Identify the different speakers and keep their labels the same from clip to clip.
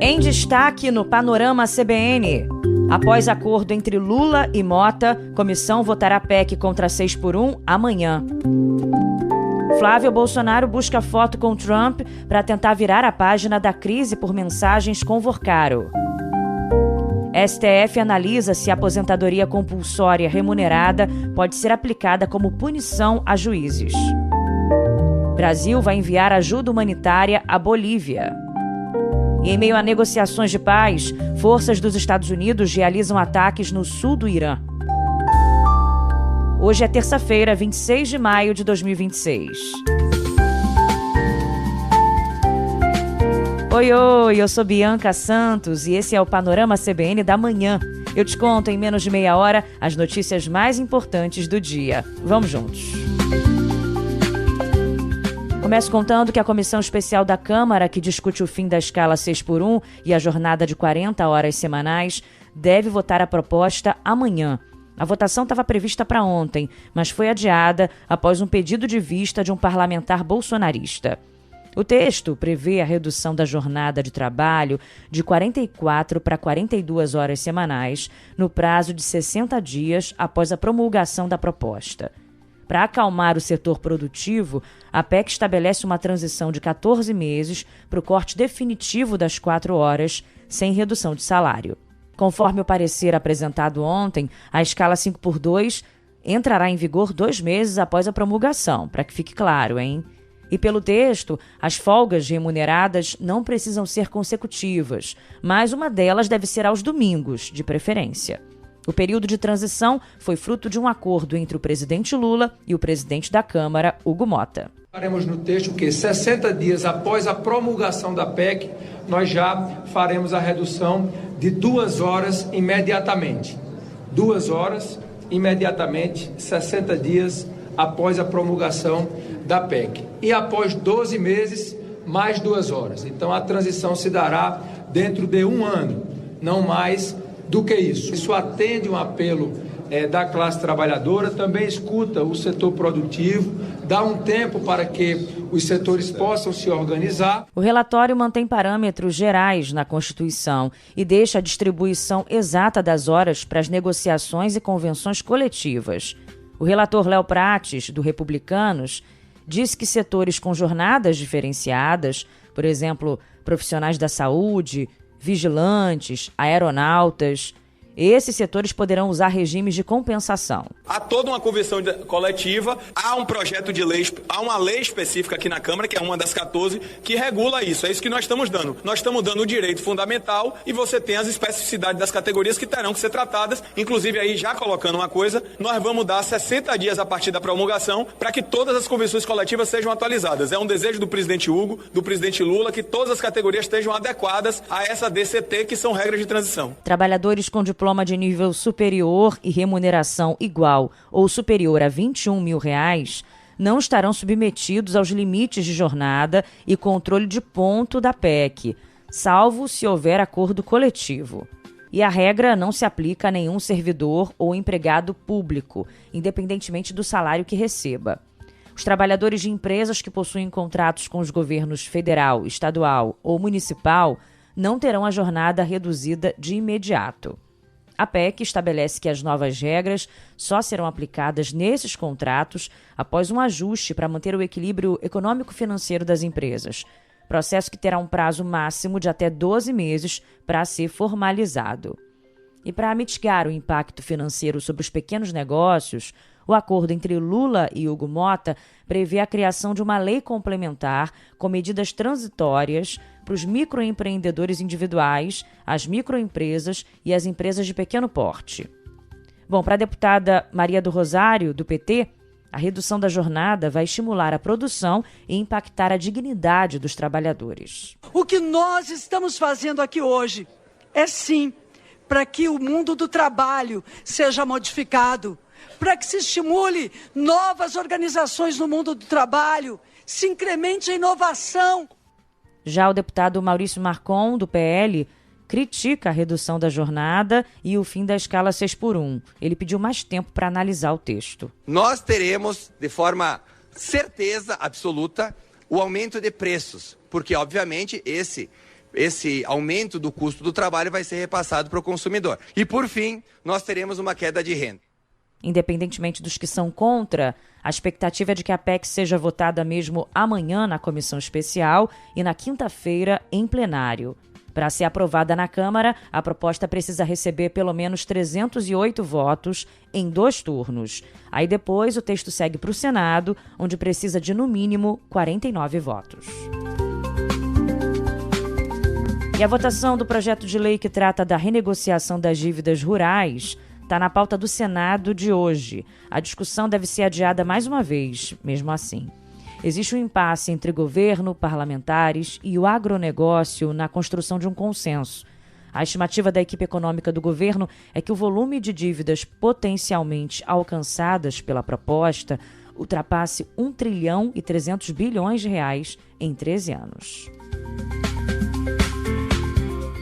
Speaker 1: Em destaque no Panorama CBN. Após acordo entre Lula e Mota, comissão votará PEC contra 6x1 amanhã. Flávio Bolsonaro busca foto com Trump para tentar virar a página da crise por mensagens com Vorcaro. STF analisa se a aposentadoria compulsória remunerada pode ser aplicada como punição a juízes. Brasil vai enviar ajuda humanitária à Bolívia. E em meio a negociações de paz, forças dos Estados Unidos realizam ataques no sul do Irã. Hoje é terça-feira, 26 de maio de 2026. Oi, eu sou Bianca Santos e esse é o Panorama CBN da manhã. Eu te conto em menos de meia hora as notícias mais importantes do dia. Vamos juntos. Começo contando que a Comissão Especial da Câmara, que discute o fim da escala 6x1 e a jornada de 40 horas semanais, deve votar a proposta amanhã. A votação estava prevista para ontem, mas foi adiada após um pedido de vista de um parlamentar bolsonarista. O texto prevê a redução da jornada de trabalho de 44 para 42 horas semanais no prazo de 60 dias após a promulgação da proposta. Para acalmar o setor produtivo, a PEC estabelece uma transição de 14 meses para o corte definitivo das 4 horas, sem redução de salário. Conforme o parecer apresentado ontem, a escala 5x2 entrará em vigor 2 meses após a promulgação, para que fique claro, hein? E pelo texto, as folgas remuneradas não precisam ser consecutivas, mas uma delas deve ser aos domingos, de preferência. O período de transição foi fruto de um acordo entre o presidente Lula e o presidente da Câmara, Hugo Mota.
Speaker 2: Faremos no texto que 60 dias após a promulgação da PEC, nós já faremos a redução de 2 horas imediatamente. 2 horas imediatamente, 60 dias após a promulgação da PEC. E após 12 meses, mais 2 horas. Então a transição se dará dentro de 1 ano, não mais do que isso. Isso atende um apelo da classe trabalhadora, também escuta o setor produtivo, dá um tempo para que os setores possam se organizar.
Speaker 1: O relatório mantém parâmetros gerais na Constituição e deixa a distribuição exata das horas para as negociações e convenções coletivas. O relator Léo Prates, do Republicanos, disse que setores com jornadas diferenciadas, por exemplo, profissionais da saúde, vigilantes, aeronautas, esses setores poderão usar regimes de compensação.
Speaker 3: Há toda uma convenção coletiva, há um projeto de lei, há uma lei específica aqui na Câmara, que é uma das 14, que regula isso. É isso que nós estamos dando. Nós estamos dando o direito fundamental e você tem as especificidades das categorias que terão que ser tratadas. Inclusive, aí já colocando uma coisa, nós vamos dar 60 dias a partir da promulgação para que todas as convenções coletivas sejam atualizadas. É um desejo do presidente Hugo, do presidente Lula, que todas as categorias estejam adequadas a essa DCT, que são regras de transição.
Speaker 1: Trabalhadores com diploma de nível superior e remuneração igual ou superior a R$ 21 mil não estarão submetidos aos limites de jornada e controle de ponto da PEC, salvo se houver acordo coletivo. E a regra não se aplica a nenhum servidor ou empregado público, independentemente do salário que receba. Os trabalhadores de empresas que possuem contratos com os governos federal, estadual ou municipal não terão a jornada reduzida de imediato. A PEC estabelece que as novas regras só serão aplicadas nesses contratos após um ajuste para manter o equilíbrio econômico-financeiro das empresas, processo que terá um prazo máximo de até 12 meses para ser formalizado. E para mitigar o impacto financeiro sobre os pequenos negócios, o acordo entre Lula e Hugo Mota prevê a criação de uma lei complementar com medidas transitórias para os microempreendedores individuais, as microempresas e as empresas de pequeno porte. Bom, para a deputada Maria do Rosário, do PT, a redução da jornada vai estimular a produção e impactar a dignidade dos trabalhadores.
Speaker 4: O que nós estamos fazendo aqui hoje é sim para que o mundo do trabalho seja modificado, para que se estimule novas organizações no mundo do trabalho, se incremente a inovação.
Speaker 1: Já o deputado Maurício Marcon, do PL, critica a redução da jornada e o fim da escala 6x1. Ele pediu mais tempo para analisar o texto.
Speaker 5: Nós teremos, de forma certeza absoluta, o aumento de preços, porque, obviamente, esse esse aumento do custo do trabalho vai ser repassado para o consumidor. E, por fim, nós teremos uma queda de renda.
Speaker 1: Independentemente dos que são contra, a expectativa é de que a PEC seja votada mesmo amanhã na comissão especial e na quinta-feira em plenário. Para ser aprovada na Câmara, a proposta precisa receber pelo menos 308 votos em 2 turnos. Aí depois o texto segue para o Senado, onde precisa de no mínimo 49 votos. E a votação do projeto de lei que trata da renegociação das dívidas rurais está na pauta do Senado de hoje. A discussão deve ser adiada mais uma vez, mesmo assim. Existe um impasse entre governo, parlamentares e o agronegócio na construção de um consenso. A estimativa da equipe econômica do governo é que o volume de dívidas potencialmente alcançadas pela proposta ultrapasse 1 trilhão e 300 bilhões de reais em 13 anos.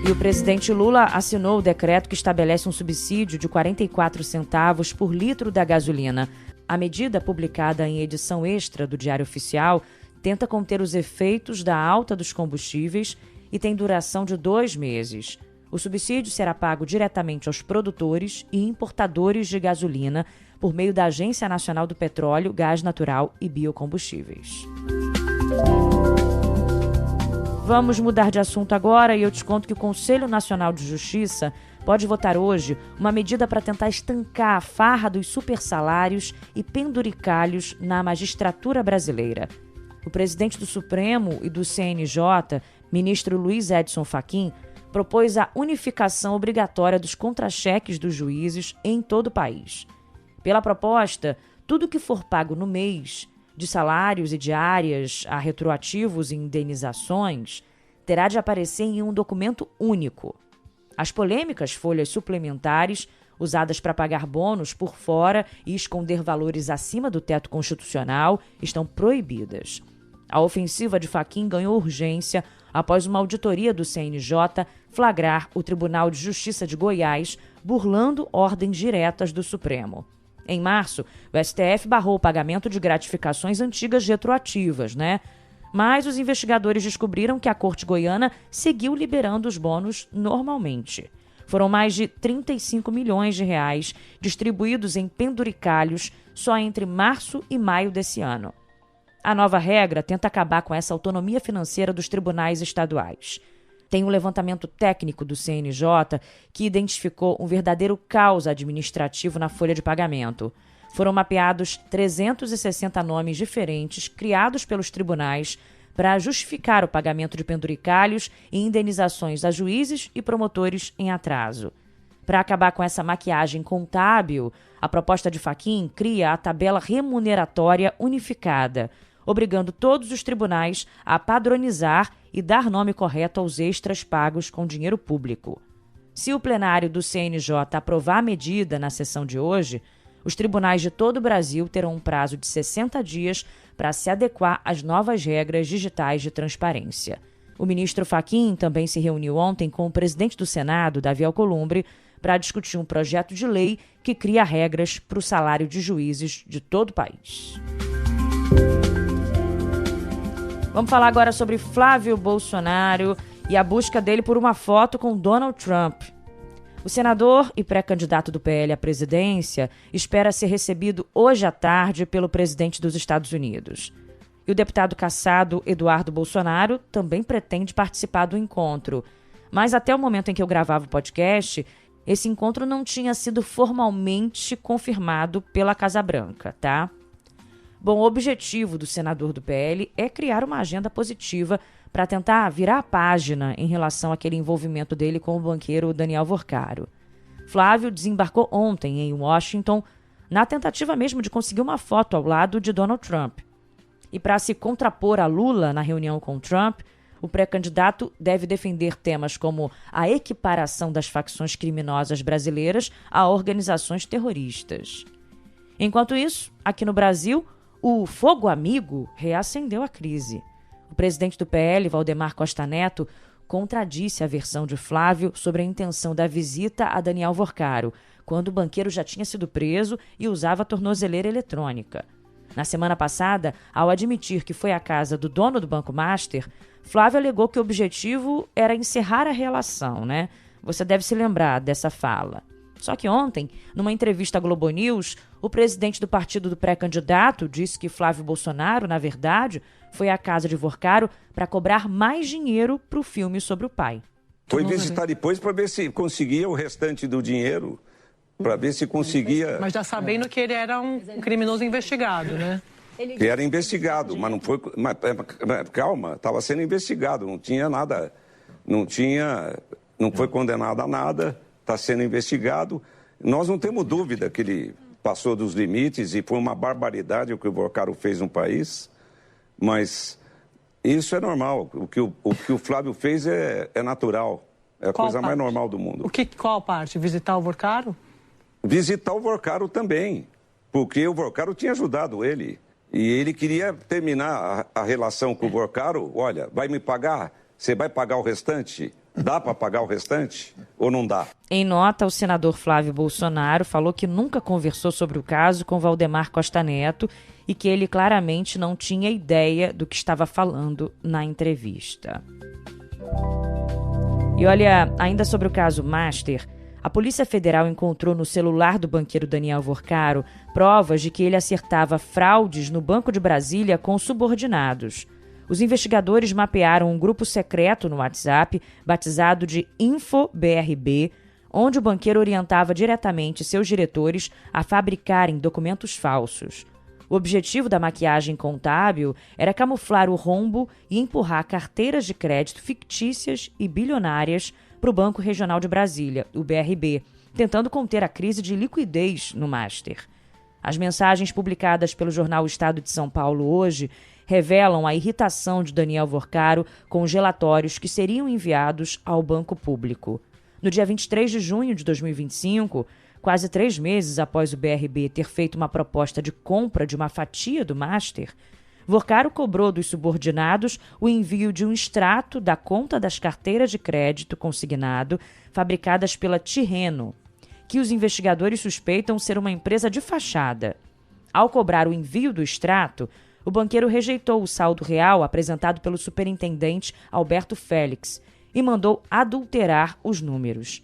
Speaker 1: E o presidente Lula assinou o decreto que estabelece um subsídio de 44 centavos por litro da gasolina. A medida, publicada em edição extra do Diário Oficial, tenta conter os efeitos da alta dos combustíveis e tem duração de 2 meses. O subsídio será pago diretamente aos produtores e importadores de gasolina por meio da Agência Nacional do Petróleo, Gás Natural e Biocombustíveis. Vamos mudar de assunto agora e eu te conto que o Conselho Nacional de Justiça pode votar hoje uma medida para tentar estancar a farra dos supersalários e penduricalhos na magistratura brasileira. O presidente do Supremo e do CNJ, ministro Luiz Edson Fachin, propôs a unificação obrigatória dos contra-cheques dos juízes em todo o país. Pela proposta, tudo que for pago no mês, de salários e diárias a retroativos e indenizações, terá de aparecer em um documento único. As polêmicas folhas suplementares, usadas para pagar bônus por fora e esconder valores acima do teto constitucional, estão proibidas. A ofensiva de Fachin ganhou urgência após uma auditoria do CNJ flagrar o Tribunal de Justiça de Goiás burlando ordens diretas do Supremo. Em março, o STF barrou o pagamento de gratificações antigas retroativas, Mas os investigadores descobriram que a Corte Goiana seguiu liberando os bônus normalmente. Foram mais de 35 milhões de reais distribuídos em penduricalhos só entre março e maio desse ano. A nova regra tenta acabar com essa autonomia financeira dos tribunais estaduais. Tem um levantamento técnico do CNJ que identificou um verdadeiro caos administrativo na folha de pagamento. Foram mapeados 360 nomes diferentes criados pelos tribunais para justificar o pagamento de penduricalhos e indenizações a juízes e promotores em atraso. Para acabar com essa maquiagem contábil, a proposta de Fachin cria a tabela remuneratória unificada, obrigando todos os tribunais a padronizar e dar nome correto aos extras pagos com dinheiro público. Se o plenário do CNJ aprovar a medida na sessão de hoje, os tribunais de todo o Brasil terão um prazo de 60 dias para se adequar às novas regras digitais de transparência. O ministro Fachin também se reuniu ontem com o presidente do Senado, Davi Alcolumbre, para discutir um projeto de lei que cria regras para o salário de juízes de todo o país. Vamos falar agora sobre Flávio Bolsonaro e a busca dele por uma foto com Donald Trump. O senador e pré-candidato do PL à presidência espera ser recebido hoje à tarde pelo presidente dos Estados Unidos. E o deputado cassado Eduardo Bolsonaro também pretende participar do encontro. Mas até o momento em que eu gravava o podcast, esse encontro não tinha sido formalmente confirmado pela Casa Branca, tá? Bom, o objetivo do senador do PL é criar uma agenda positiva para tentar virar a página em relação àquele envolvimento dele com o banqueiro Daniel Vorcaro. Flávio desembarcou ontem em Washington na tentativa mesmo de conseguir uma foto ao lado de Donald Trump. E para se contrapor a Lula na reunião com Trump, o pré-candidato deve defender temas como a equiparação das facções criminosas brasileiras a organizações terroristas. Enquanto isso, aqui no Brasil, o fogo amigo reacendeu a crise. O presidente do PL, Valdemar Costa Neto, contradisse a versão de Flávio sobre a intenção da visita a Daniel Vorcaro, quando o banqueiro já tinha sido preso e usava a tornozeleira eletrônica. Na semana passada, ao admitir que foi à casa do dono do Banco Master, Flávio alegou que o objetivo era encerrar a relação, né? Você deve se lembrar dessa fala. Só que ontem, numa entrevista à Globo News, o presidente do partido do pré-candidato disse que Flávio Bolsonaro, na verdade, foi à casa de Vorcaro para cobrar mais dinheiro para o filme sobre o pai.
Speaker 6: Foi visitar depois para ver se conseguia o restante do dinheiro, para ver se conseguia...
Speaker 7: Mas já sabendo que ele era um criminoso investigado, né?
Speaker 6: Que era investigado, mas não foi... Calma, estava sendo investigado, não tinha nada, não foi condenado a nada, está sendo investigado. Nós não temos dúvida que ele passou dos limites e foi uma barbaridade o que o Vorcaro fez no país, mas isso é normal. O que o Flávio fez é natural, é a coisa mais normal do mundo.
Speaker 7: Qual parte? Visitar o Vorcaro?
Speaker 6: Visitar o Vorcaro também, porque o Vorcaro tinha ajudado ele. E ele queria terminar a relação com o Vorcaro. Olha, vai me pagar? Você vai pagar o restante? Dá para pagar o restante ou não dá?
Speaker 1: Em nota, o senador Flávio Bolsonaro falou que nunca conversou sobre o caso com Valdemar Costa Neto e que ele claramente não tinha ideia do que estava falando na entrevista. E olha, ainda sobre o caso Master, a Polícia Federal encontrou no celular do banqueiro Daniel Vorcaro provas de que ele acertava fraudes no Banco de Brasília com subordinados. Os investigadores mapearam um grupo secreto no WhatsApp, batizado de InfoBRB, onde o banqueiro orientava diretamente seus diretores a fabricarem documentos falsos. O objetivo da maquiagem contábil era camuflar o rombo e empurrar carteiras de crédito fictícias e bilionárias para o Banco Regional de Brasília, o BRB, tentando conter a crise de liquidez no Master. As mensagens publicadas pelo jornal Estado de São Paulo hoje revelam a irritação de Daniel Vorcaro com os relatórios que seriam enviados ao banco público. No dia 23 de junho de 2025, quase 3 meses após o BRB ter feito uma proposta de compra de uma fatia do Master, Vorcaro cobrou dos subordinados o envio de um extrato da conta das carteiras de crédito consignado fabricadas pela Tirreno, que os investigadores suspeitam ser uma empresa de fachada. Ao cobrar o envio do extrato, o banqueiro rejeitou o saldo real apresentado pelo superintendente Alberto Félix e mandou adulterar os números.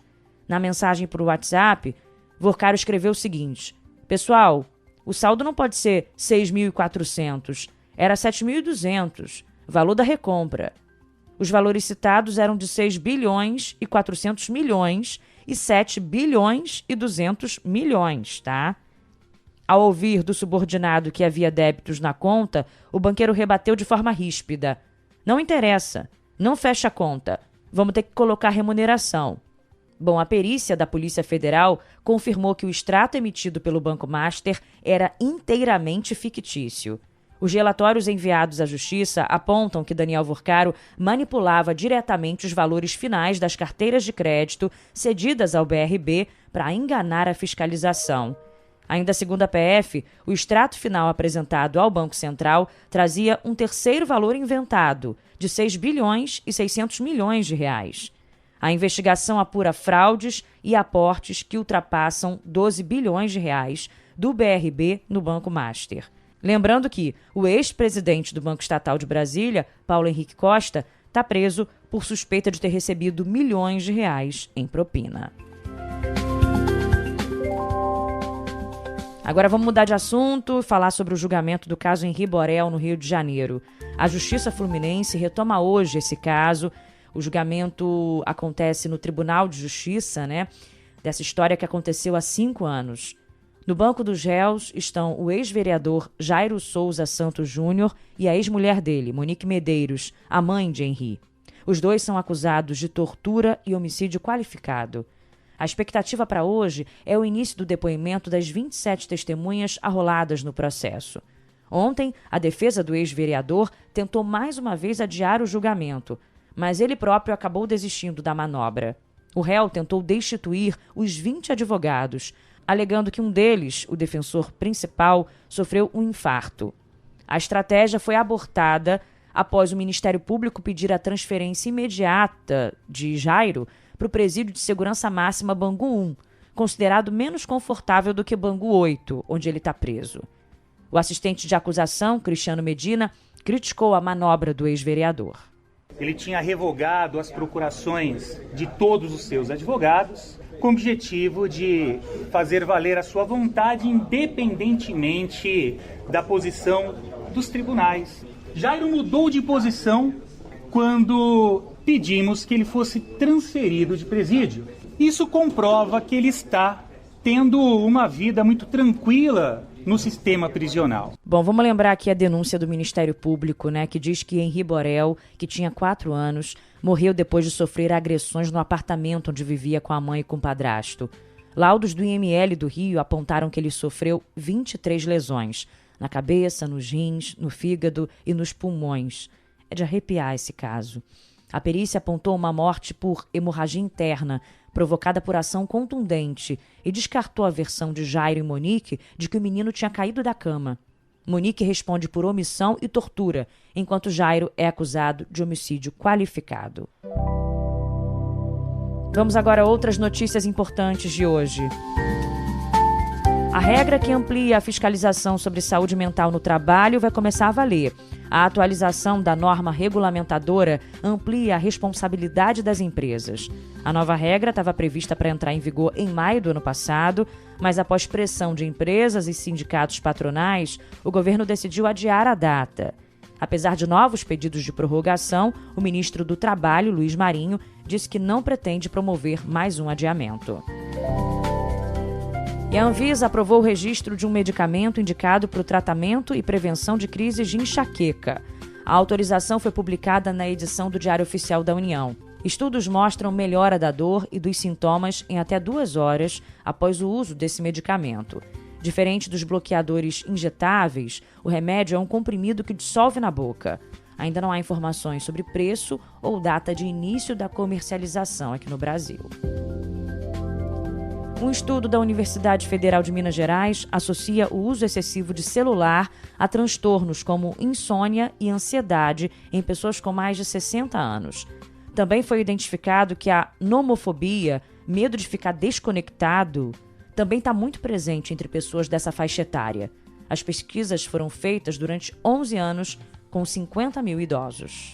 Speaker 1: Na mensagem por WhatsApp, Vorcaro escreveu o seguinte: pessoal, o saldo não pode ser 6.400, era 7.200, valor da recompra. Os valores citados eram de 6 bilhões e 400 milhões e 7 bilhões e 200 milhões, tá? Ao ouvir do subordinado que havia débitos na conta, o banqueiro rebateu de forma ríspida: não interessa, não fecha a conta, vamos ter que colocar remuneração. Bom, a perícia da Polícia Federal confirmou que o extrato emitido pelo Banco Master era inteiramente fictício. Os relatórios enviados à Justiça apontam que Daniel Vorcaro manipulava diretamente os valores finais das carteiras de crédito cedidas ao BRB para enganar a fiscalização. Ainda segundo a PF, o extrato final apresentado ao Banco Central trazia um terceiro valor inventado, de 6 bilhões e 600 milhões de reais. A investigação apura fraudes e aportes que ultrapassam 12 bilhões de reais do BRB no Banco Master. Lembrando que o ex-presidente do Banco Estatal de Brasília, Paulo Henrique Costa, está preso por suspeita de ter recebido milhões de reais em propina. Agora vamos mudar de assunto e falar sobre o julgamento do caso Henri Borel, no Rio de Janeiro. A Justiça Fluminense retoma hoje esse caso. O julgamento acontece no Tribunal de Justiça, dessa história que aconteceu há 5 anos. No banco dos réus estão o ex-vereador Jairo Souza Santos Júnior e a ex-mulher dele, Monique Medeiros, a mãe de Henri. Os dois são acusados de tortura e homicídio qualificado. A expectativa para hoje é o início do depoimento das 27 testemunhas arroladas no processo. Ontem, a defesa do ex-vereador tentou mais uma vez adiar o julgamento, mas ele próprio acabou desistindo da manobra. O réu tentou destituir os 20 advogados, alegando que um deles, o defensor principal, sofreu um infarto. A estratégia foi abortada após o Ministério Público pedir a transferência imediata de Jairo para o Presídio de Segurança Máxima Bangu 1, considerado menos confortável do que Bangu 8, onde ele está preso. O assistente de acusação, Cristiano Medina, criticou a manobra do ex-vereador.
Speaker 8: Ele tinha revogado as procurações de todos os seus advogados, com o objetivo de fazer valer a sua vontade independentemente da posição dos tribunais. Jairo mudou de posição quando pedimos que ele fosse transferido de presídio. Isso comprova que ele está tendo uma vida muito tranquila no sistema prisional.
Speaker 1: Bom, vamos lembrar aqui a denúncia do Ministério Público, né, que diz que Henri Borel, que tinha 4 anos, morreu depois de sofrer agressões no apartamento onde vivia com a mãe e com o padrasto. Laudos do IML do Rio apontaram que ele sofreu 23 lesões, na cabeça, nos rins, no fígado e nos pulmões. É de arrepiar esse caso. A perícia apontou uma morte por hemorragia interna, provocada por ação contundente, e descartou a versão de Jairo e Monique de que o menino tinha caído da cama. Monique responde por omissão e tortura, enquanto Jairo é acusado de homicídio qualificado. Vamos agora a outras notícias importantes de hoje. A regra que amplia a fiscalização sobre saúde mental no trabalho vai começar a valer. A atualização da norma regulamentadora amplia a responsabilidade das empresas. A nova regra estava prevista para entrar em vigor em maio do ano passado, mas após pressão de empresas e sindicatos patronais, o governo decidiu adiar a data. Apesar de novos pedidos de prorrogação, o ministro do Trabalho, Luiz Marinho, disse que não pretende promover mais um adiamento. E a Anvisa aprovou o registro de um medicamento indicado para o tratamento e prevenção de crises de enxaqueca. A autorização foi publicada na edição do Diário Oficial da União. Estudos mostram melhora da dor e dos sintomas em até 2 horas após o uso desse medicamento. Diferente dos bloqueadores injetáveis, o remédio é um comprimido que dissolve na boca. Ainda não há informações sobre preço ou data de início da comercialização aqui no Brasil. Um estudo da Universidade Federal de Minas Gerais associa o uso excessivo de celular a transtornos como insônia e ansiedade em pessoas com mais de 60 anos. Também foi identificado que a nomofobia, medo de ficar desconectado, também está muito presente entre pessoas dessa faixa etária. As pesquisas foram feitas durante 11 anos com 50 mil idosos.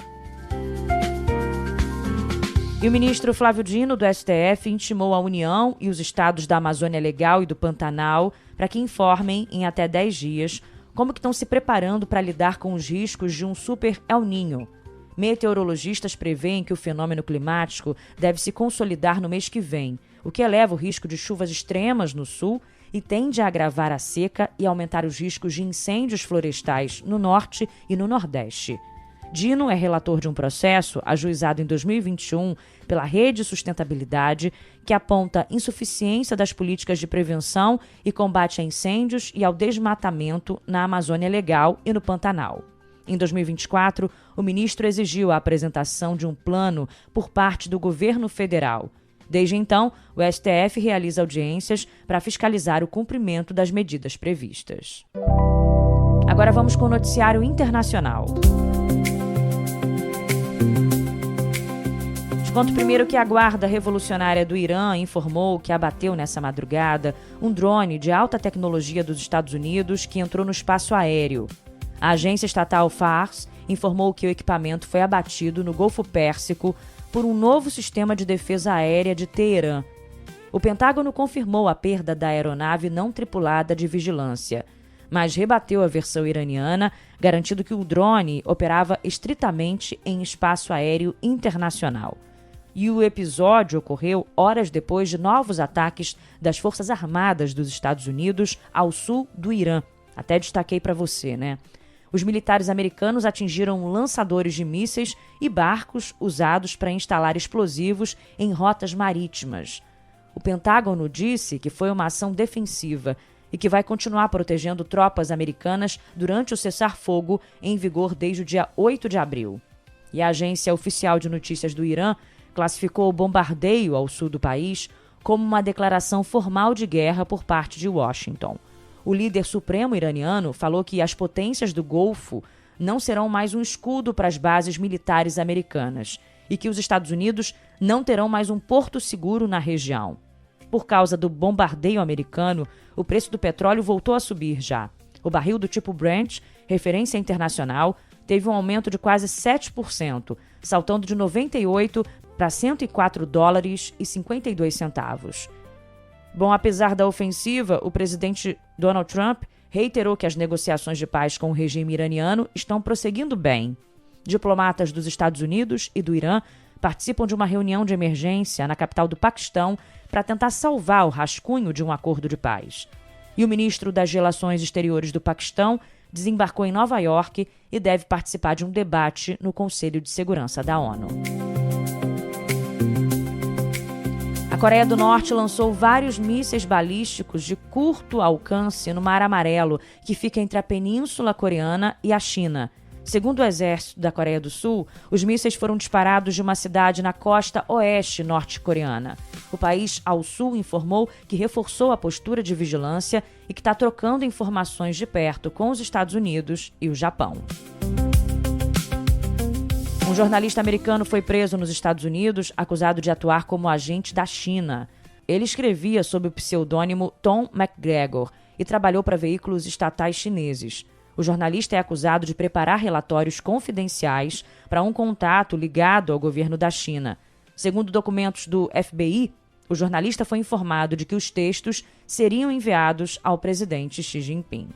Speaker 1: E o ministro Flávio Dino, do STF, intimou a União e os estados da Amazônia Legal e do Pantanal para que informem em até 10 dias como que estão se preparando para lidar com os riscos de um super El Niño. Meteorologistas preveem que o fenômeno climático deve se consolidar no mês que vem, o que eleva o risco de chuvas extremas no sul e tende a agravar a seca e aumentar os riscos de incêndios florestais no norte e no nordeste. Dino é relator de um processo ajuizado em 2021 pela Rede Sustentabilidade, que aponta insuficiência das políticas de prevenção e combate a incêndios e ao desmatamento na Amazônia Legal e no Pantanal. Em 2024, o ministro exigiu a apresentação de um plano por parte do governo federal. Desde então, o STF realiza audiências para fiscalizar o cumprimento das medidas previstas. Agora vamos com o noticiário internacional. Conto primeiro que a Guarda Revolucionária do Irã informou que abateu nessa madrugada um drone de alta tecnologia dos Estados Unidos que entrou no espaço aéreo. A agência estatal Fars informou que o equipamento foi abatido no Golfo Pérsico por um novo sistema de defesa aérea de Teherã. O Pentágono confirmou a perda da aeronave não tripulada de vigilância, mas rebateu a versão iraniana, garantindo que o drone operava estritamente em espaço aéreo internacional. E o episódio ocorreu horas depois de novos ataques das Forças Armadas dos Estados Unidos ao sul do Irã. Até destaquei para você, né? Os militares americanos atingiram lançadores de mísseis e barcos usados para instalar explosivos em rotas marítimas. O Pentágono disse que foi uma ação defensiva e que vai continuar protegendo tropas americanas durante o cessar-fogo em vigor desde o dia 8 de abril. E a Agência Oficial de Notícias do Irã classificou o bombardeio ao sul do país como uma declaração formal de guerra por parte de Washington. O líder supremo iraniano falou que as potências do Golfo não serão mais um escudo para as bases militares americanas e que os Estados Unidos não terão mais um porto seguro na região. Por causa do bombardeio americano, o preço do petróleo voltou a subir já. O barril do tipo Brent, referência internacional, teve um aumento de quase 7%, saltando de 98 para $104,52. Bom, apesar da ofensiva, o presidente Donald Trump reiterou que as negociações de paz com o regime iraniano estão prosseguindo bem. Diplomatas dos Estados Unidos e do Irã participam de uma reunião de emergência na capital do Paquistão para tentar salvar o rascunho de um acordo de paz. E o ministro das Relações Exteriores do Paquistão desembarcou em Nova York e deve participar de um debate no Conselho de Segurança da ONU. A Coreia do Norte lançou vários mísseis balísticos de curto alcance no Mar Amarelo, que fica entre a Península Coreana e a China. Segundo o exército da Coreia do Sul, os mísseis foram disparados de uma cidade na costa oeste norte-coreana. O país ao sul informou que reforçou a postura de vigilância e que está trocando informações de perto com os Estados Unidos e o Japão. Um jornalista americano foi preso nos Estados Unidos, acusado de atuar como agente da China. Ele escrevia sob o pseudônimo Tom McGregor e trabalhou para veículos estatais chineses. O jornalista é acusado de preparar relatórios confidenciais para um contato ligado ao governo da China. Segundo documentos do FBI, o jornalista foi informado de que os textos seriam enviados ao presidente Xi Jinping.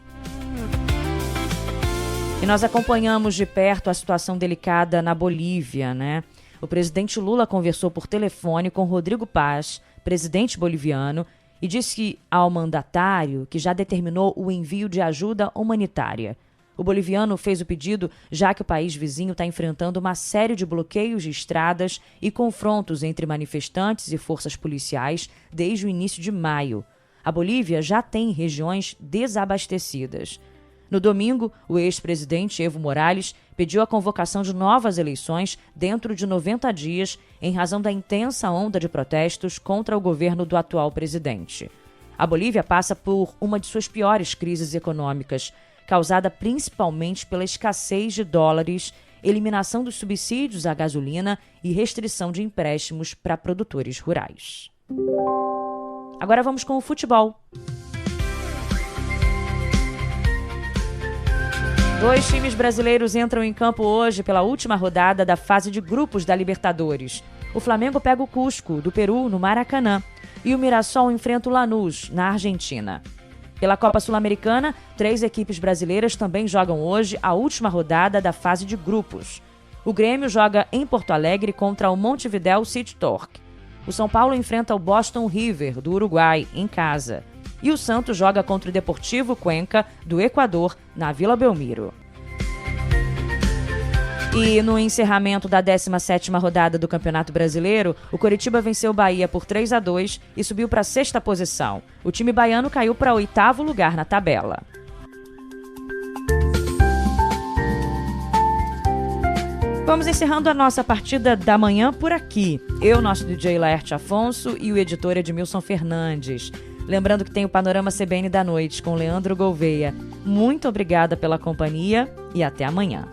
Speaker 1: E nós acompanhamos de perto a situação delicada na Bolívia, né? O presidente Lula conversou por telefone com Rodrigo Paz, presidente boliviano, e disse ao mandatário que já determinou o envio de ajuda humanitária. O boliviano fez o pedido já que o país vizinho está enfrentando uma série de bloqueios de estradas e confrontos entre manifestantes e forças policiais desde o início de maio. A Bolívia já tem regiões desabastecidas. No domingo, o ex-presidente Evo Morales pediu a convocação de novas eleições dentro de 90 dias em razão da intensa onda de protestos contra o governo do atual presidente. A Bolívia passa por uma de suas piores crises econômicas, causada principalmente pela escassez de dólares, eliminação dos subsídios à gasolina e restrição de empréstimos para produtores rurais. Agora vamos com o futebol. 2 times brasileiros entram em campo hoje pela última rodada da fase de grupos da Libertadores. O Flamengo pega o Cusco, do Peru, no Maracanã, e o Mirassol enfrenta o Lanús, na Argentina. Pela Copa Sul-Americana, 3 equipes brasileiras também jogam hoje a última rodada da fase de grupos. O Grêmio joga em Porto Alegre contra o Montevidéu City Torque. O São Paulo enfrenta o Boston River, do Uruguai, em casa. E o Santos joga contra o Deportivo Cuenca, do Equador, na Vila Belmiro. E no encerramento da 17ª rodada do Campeonato Brasileiro, o Coritiba venceu o Bahia por 3-2 e subiu para a 6ª posição. O time baiano caiu para o 8º lugar na tabela. Vamos encerrando a nossa partida da manhã por aqui. Eu, nosso DJ Laerte Afonso e o editor Edmilson Fernandes. Lembrando que tem o Panorama CBN da Noite com Leandro Gouveia. Muito obrigada pela companhia e até amanhã.